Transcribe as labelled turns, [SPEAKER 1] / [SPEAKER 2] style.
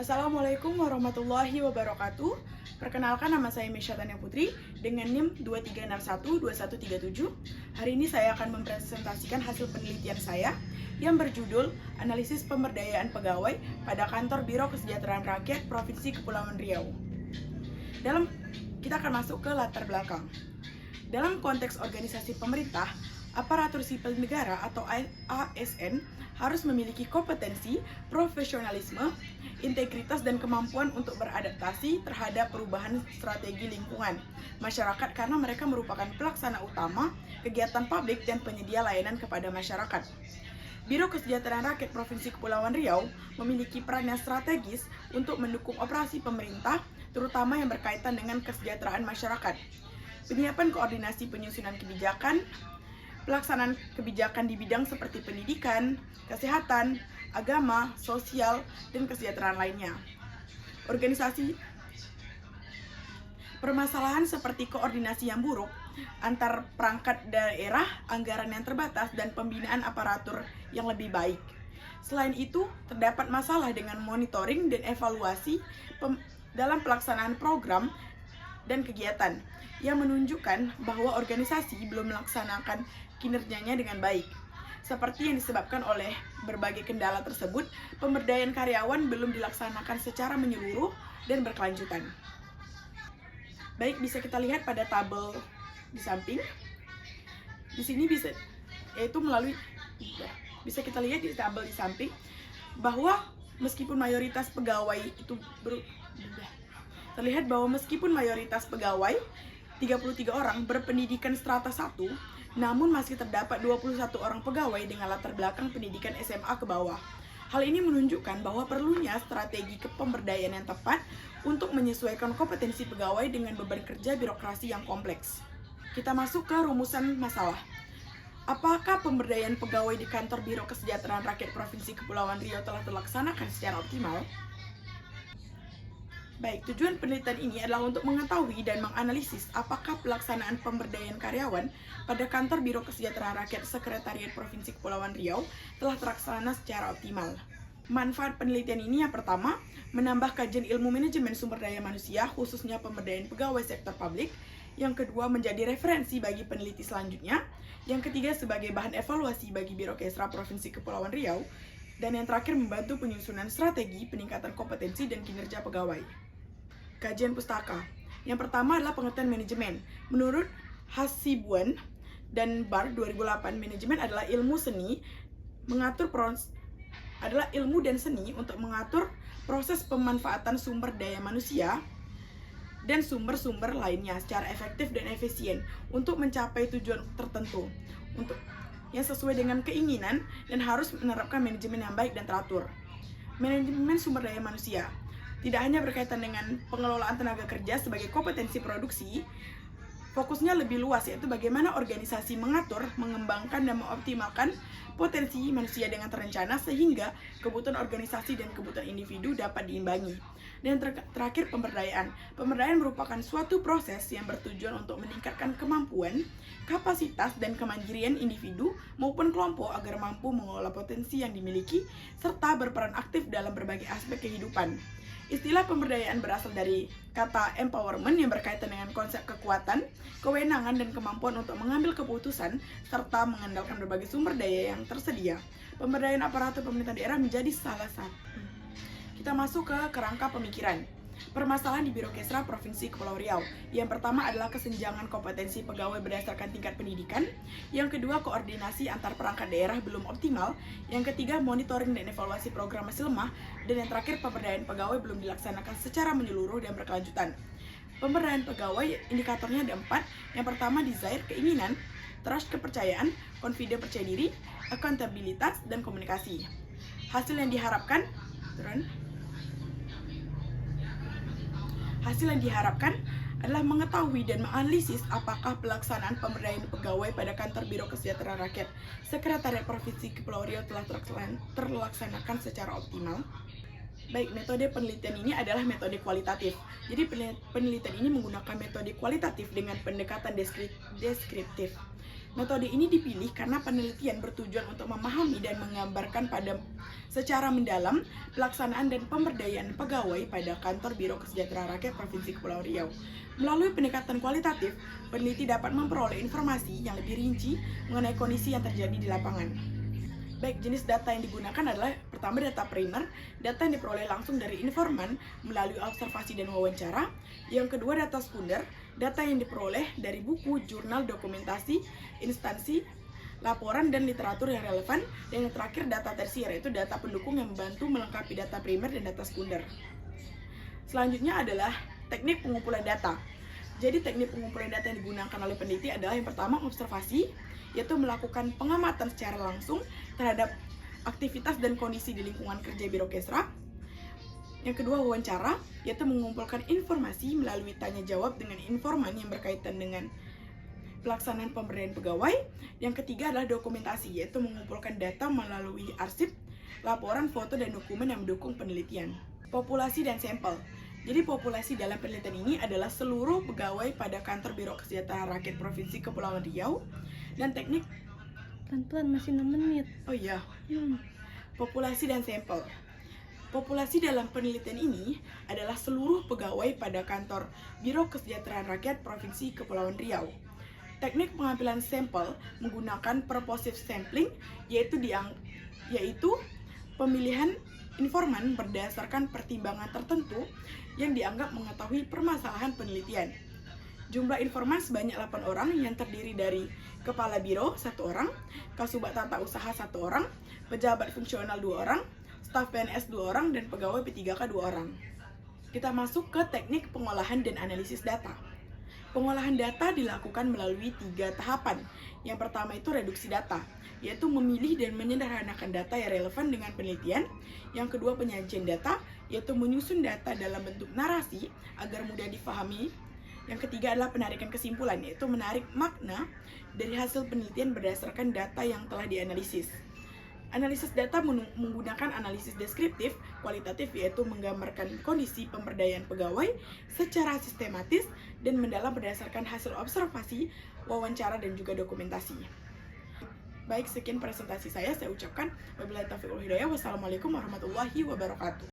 [SPEAKER 1] Assalamualaikum warahmatullahi wabarakatuh. Perkenalkan, nama saya Mesya Tania Putri dengan NIM 23612137. Hari ini saya akan mempresentasikan hasil penelitian saya yang berjudul Analisis Pemberdayaan Pegawai pada Kantor Biro Kesejahteraan Rakyat Provinsi Kepulauan Riau. Kita akan masuk ke latar belakang. Dalam konteks organisasi pemerintah, aparatur sipil negara atau ASN harus memiliki kompetensi, profesionalisme, integritas, dan kemampuan untuk beradaptasi terhadap perubahan strategi lingkungan masyarakat karena mereka merupakan pelaksana utama kegiatan publik dan penyedia layanan kepada masyarakat. Biro Kesejahteraan Rakyat Provinsi Kepulauan Riau memiliki peran yang strategis untuk mendukung operasi pemerintah, terutama yang berkaitan dengan kesejahteraan masyarakat. Penyiapan koordinasi penyusunan kebijakan, pelaksanaan kebijakan di bidang seperti pendidikan, kesehatan, agama, sosial, dan kesejahteraan lainnya. Permasalahan seperti koordinasi yang buruk antar perangkat daerah, anggaran yang terbatas, dan pembinaan aparatur yang lebih baik. Selain itu, terdapat masalah dengan monitoring dan evaluasi dalam pelaksanaan program dan kegiatan yang menunjukkan bahwa organisasi belum melaksanakan kinerjanya dengan baik. Seperti yang disebabkan oleh berbagai kendala tersebut, pemberdayaan karyawan belum dilaksanakan secara menyeluruh dan berkelanjutan. Baik, bisa kita lihat pada tabel di samping. Di sini bisa kita lihat di tabel di samping bahwa meskipun mayoritas pegawai itu terlihat bahwa meskipun mayoritas pegawai 33 orang berpendidikan strata 1, namun masih terdapat 21 orang pegawai dengan latar belakang pendidikan SMA ke bawah. Hal ini menunjukkan bahwa perlunya strategi kepemberdayaan yang tepat untuk menyesuaikan kompetensi pegawai dengan beban kerja birokrasi yang kompleks. Kita masuk ke rumusan masalah. Apakah pemberdayaan pegawai di kantor Biro Kesejahteraan Rakyat Provinsi Kepulauan Riau telah terlaksanakan secara optimal? Baik, tujuan penelitian ini adalah untuk mengetahui dan menganalisis apakah pelaksanaan pemberdayaan karyawan pada kantor Biro Kesejahteraan Rakyat Sekretariat Provinsi Kepulauan Riau telah terlaksana secara optimal. Manfaat penelitian ini yang pertama, menambah kajian ilmu manajemen sumber daya manusia, khususnya pemberdayaan pegawai sektor publik. Yang kedua, menjadi referensi bagi peneliti selanjutnya. Yang ketiga, sebagai bahan evaluasi bagi Biro Kesra Provinsi Kepulauan Riau. Dan yang terakhir, membantu penyusunan strategi peningkatan kompetensi dan kinerja pegawai. Kajian pustaka. Yang pertama adalah pengertian manajemen. Menurut Hasibuan dan Bar 2008, manajemen adalah ilmu dan seni untuk mengatur proses pemanfaatan sumber daya manusia dan sumber-sumber lainnya secara efektif dan efisien untuk mencapai tujuan tertentu yang sesuai dengan keinginan dan harus menerapkan manajemen yang baik dan teratur. Manajemen sumber daya manusia tidak hanya berkaitan dengan pengelolaan tenaga kerja sebagai kompetensi produksi, fokusnya lebih luas, yaitu bagaimana organisasi mengatur, mengembangkan, dan mengoptimalkan potensi manusia dengan terencana sehingga kebutuhan organisasi dan kebutuhan individu dapat diimbangi. Dan terakhir, pemberdayaan. Pemberdayaan merupakan suatu proses yang bertujuan untuk meningkatkan kemampuan, kapasitas, dan kemandirian individu maupun kelompok agar mampu mengelola potensi yang dimiliki serta berperan aktif dalam berbagai aspek kehidupan. Istilah pemberdayaan berasal dari kata empowerment yang berkaitan dengan konsep kekuatan, kewenangan, dan kemampuan untuk mengambil keputusan serta mengandalkan berbagai sumber daya yang tersedia. Pemberdayaan aparatur pemerintah daerah menjadi salah satu. Kita masuk ke kerangka pemikiran. Permasalahan di Biro Kesra Provinsi Kepulauan Riau. Yang pertama adalah kesenjangan kompetensi pegawai berdasarkan tingkat pendidikan. Yang kedua, koordinasi antar perangkat daerah belum optimal. Yang ketiga, monitoring dan evaluasi program masih lemah. Dan yang terakhir, pemberdayaan pegawai belum dilaksanakan secara menyeluruh dan berkelanjutan. Pemberdayaan pegawai, indikatornya ada 4. Yang pertama, desire, keinginan, trust, kepercayaan, confident, percaya diri, accountabilitas, dan komunikasi. Hasil yang diharapkan adalah mengetahui dan menganalisis apakah pelaksanaan pemberdayaan pegawai pada kantor Biro Kesejahteraan Rakyat Sekretariat Provinsi Kepulauan Riau telah terlaksanakan secara optimal. Baik, metode penelitian ini adalah metode kualitatif. Jadi penelitian ini menggunakan metode kualitatif dengan pendekatan deskriptif. Metode ini dipilih karena penelitian bertujuan untuk memahami dan menggambarkan secara mendalam pelaksanaan dan pemberdayaan pegawai pada kantor Biro Kesejahteraan Rakyat Provinsi Kepulauan Riau. Melalui pendekatan kualitatif, peneliti dapat memperoleh informasi yang lebih rinci mengenai kondisi yang terjadi di lapangan. Baik, jenis data yang digunakan adalah pertama data primer, data yang diperoleh langsung dari informan melalui observasi dan wawancara. Yang kedua data sekunder, data yang diperoleh dari buku, jurnal, dokumentasi, instansi, laporan, dan literatur yang relevan. Dan yang terakhir data tersier, yaitu data pendukung yang membantu melengkapi data primer dan data sekunder. Selanjutnya adalah teknik pengumpulan data. Jadi teknik pengumpulan data yang digunakan oleh peneliti adalah yang pertama observasi, yaitu melakukan pengamatan secara langsung terhadap aktivitas dan kondisi di lingkungan kerja Biro Kesra. Yang kedua wawancara, yaitu mengumpulkan informasi melalui tanya jawab dengan informan yang berkaitan dengan pelaksanaan pemberdayaan pegawai. Yang ketiga adalah dokumentasi, yaitu mengumpulkan data melalui arsip, laporan, foto, dan dokumen yang mendukung penelitian. Populasi dan sampel. Jadi populasi dalam penelitian ini adalah seluruh pegawai pada kantor Biro Kesejahteraan Rakyat Provinsi Kepulauan Riau. Dan teknik
[SPEAKER 2] pelan-pelan masih 6 menit.
[SPEAKER 1] Oh iya. Populasi dan sampel. Populasi dalam penelitian ini adalah seluruh pegawai pada kantor Biro Kesejahteraan Rakyat Provinsi Kepulauan Riau. Teknik pengambilan sampel menggunakan purposive sampling, yaitu pemilihan informan berdasarkan pertimbangan tertentu yang dianggap mengetahui permasalahan penelitian. Jumlah informan sebanyak 8 orang yang terdiri dari Kepala Biro 1 orang, Kasubag Tata Usaha 1 orang, pejabat fungsional 2 orang, staf PNS 2 orang, dan pegawai P3K 2 orang. Kita masuk ke teknik pengolahan dan analisis data. Pengolahan data dilakukan melalui 3 tahapan. Yang pertama itu reduksi data, yaitu memilih dan menyederhanakan data yang relevan dengan penelitian. Yang kedua penyajian data, yaitu menyusun data dalam bentuk narasi agar mudah difahami. Yang ketiga adalah penarikan kesimpulan, yaitu menarik makna dari hasil penelitian berdasarkan data yang telah dianalisis. Analisis data menggunakan analisis deskriptif, kualitatif, yaitu menggambarkan kondisi pemberdayaan pegawai secara sistematis dan mendalam berdasarkan hasil observasi, wawancara, dan juga dokumentasi. Baik, sekian presentasi saya ucapkan wabillahi taufiq wal hidayah. Wassalamualaikum warahmatullahi wabarakatuh.